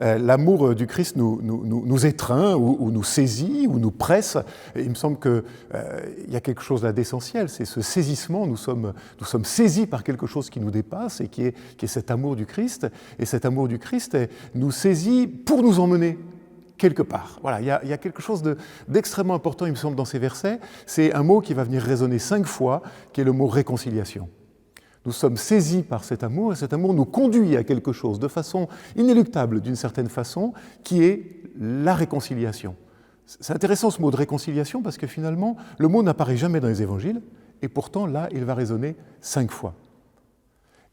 l'amour du Christ nous étreint ou nous saisit ou nous presse. Et il me semble qu'il y a quelque chose là d'essentiel, c'est ce saisissement. Nous sommes saisis par quelque chose qui nous dépasse et qui est cet amour du Christ. Et cet amour du Christ nous saisit pour nous emmener quelque part. Voilà, il y a quelque chose d'extrêmement important, il me semble, dans ces versets. C'est un mot qui va venir résonner 5 fois, qui est le mot réconciliation. Nous sommes saisis par cet amour, et cet amour nous conduit à quelque chose de façon inéluctable, d'une certaine façon, qui est la réconciliation. C'est intéressant ce mot de réconciliation, parce que finalement, le mot n'apparaît jamais dans les évangiles, et pourtant là, il va résonner 5 fois.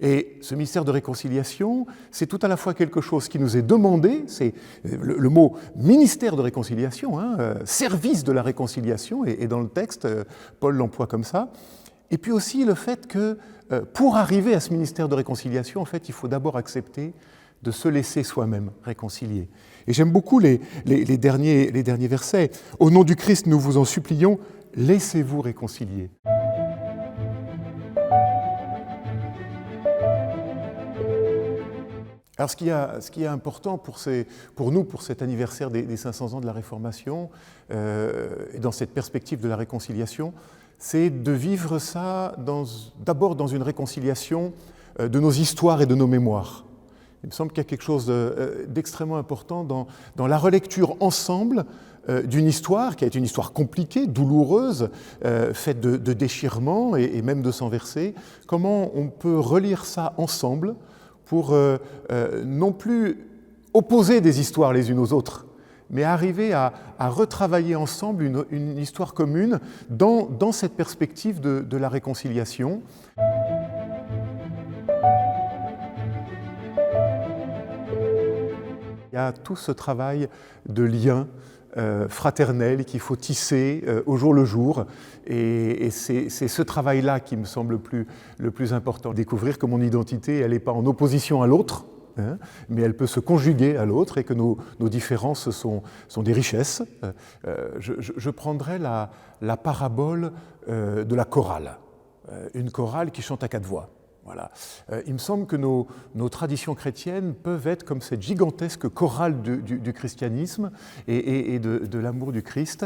Et ce mystère de réconciliation, c'est tout à la fois quelque chose qui nous est demandé, c'est le mot ministère de réconciliation, service de la réconciliation, et dans le texte, Paul l'emploie comme ça. Et puis aussi le fait que pour arriver à ce ministère de réconciliation, en fait, il faut d'abord accepter de se laisser soi-même réconcilier. Et j'aime beaucoup les derniers versets. « Au nom du Christ, nous vous en supplions, laissez-vous réconcilier. » Alors ce qui est important pour nous, pour cet anniversaire des 500 ans de la Réformation, et dans cette perspective de la réconciliation, c'est de vivre ça d'abord dans une réconciliation de nos histoires et de nos mémoires. Il me semble qu'il y a quelque chose d'extrêmement important dans la relecture ensemble d'une histoire qui est une histoire compliquée, douloureuse, faite de déchirements et même de sang versé. Comment on peut relire ça ensemble pour non plus opposer des histoires les unes aux autres, mais arriver à retravailler ensemble une histoire commune dans cette perspective de la réconciliation. Il y a tout ce travail de lien fraternel qu'il faut tisser au jour le jour, et c'est ce travail-là qui me semble le plus important. Découvrir que mon identité, elle n'est pas en opposition à l'autre, mais elle peut se conjuguer à l'autre, et que nos différences sont des richesses. Je prendrai la parabole de la chorale, une chorale qui chante à 4 voix. Voilà. Il me semble que nos traditions chrétiennes peuvent être comme cette gigantesque chorale du christianisme et de l'amour du Christ,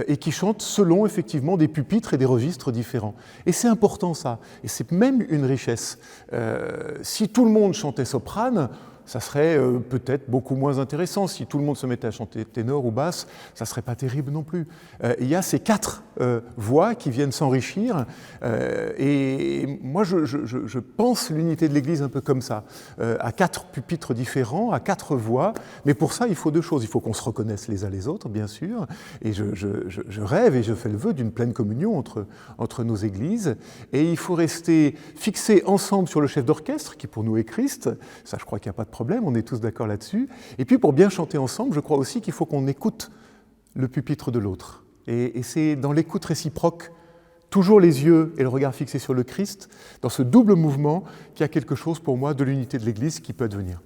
et qui chantent selon effectivement des pupitres et des registres différents. Et c'est important ça, et c'est même une richesse. Si tout le monde chantait soprane, ça serait peut-être beaucoup moins intéressant. Si tout le monde se mettait à chanter ténor ou basse, ça ne serait pas terrible non plus. Il y a ces 4 voix qui viennent s'enrichir, et moi je pense l'unité de l'Église un peu comme ça, à 4 pupitres différents, à 4 voix, mais pour ça il faut 2 choses. Il faut qu'on se reconnaisse les uns les autres, bien sûr, et je rêve et je fais le vœu d'une pleine communion entre nos églises, et il faut rester fixés ensemble sur le chef d'orchestre, qui pour nous est Christ. Ça, je crois qu'il n'y a pas de problème, on est tous d'accord là-dessus. Et puis pour bien chanter ensemble, je crois aussi qu'il faut qu'on écoute le pupitre de l'autre. Et c'est dans l'écoute réciproque, toujours les yeux et le regard fixés sur le Christ, dans ce double mouvement, qu'il y a quelque chose pour moi de l'unité de l'Église qui peut advenir.